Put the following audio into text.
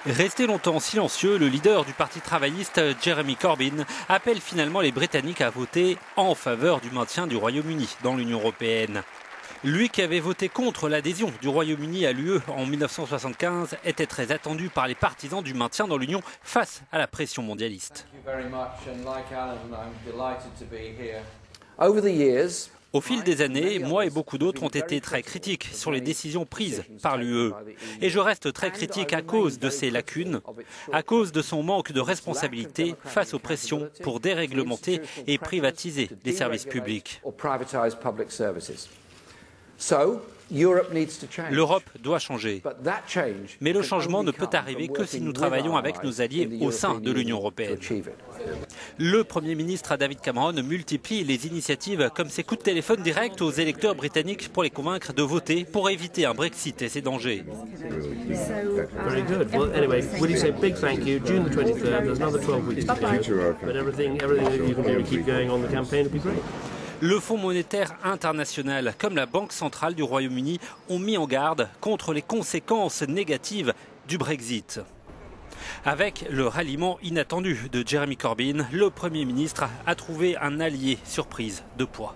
Resté longtemps silencieux, le leader du Parti travailliste, Jeremy Corbyn, appelle finalement les Britanniques à voter en faveur du maintien du Royaume-Uni dans l'Union européenne. Lui qui avait voté contre l'adhésion du Royaume-Uni à l'UE en 1975 était très attendu par les partisans du maintien dans l'Union face à la pression mondialiste. Au fil des années, moi et beaucoup d'autres ont été très critiques sur les décisions prises par l'UE. Et je reste très critique à cause de ses lacunes, à cause de son manque de responsabilité face aux pressions pour déréglementer et privatiser les services publics. L'Europe doit changer. Mais le changement ne peut arriver que si nous travaillons avec nos alliés au sein de l'Union européenne. Le Premier ministre David Cameron multiplie les initiatives comme ces coups de téléphone directs aux électeurs britanniques pour les convaincre de voter pour éviter un Brexit et ses dangers. Very good. Well, anyway, will you say big thank you? June the 23rd, there's another 12 weeks to go. But everything that you can do to keep going on the campaign would be great. Le Fonds monétaire international, comme la Banque centrale du Royaume-Uni, ont mis en garde contre les conséquences négatives du Brexit. Avec le ralliement inattendu de Jeremy Corbyn, le Premier ministre a trouvé un allié surprise de poids.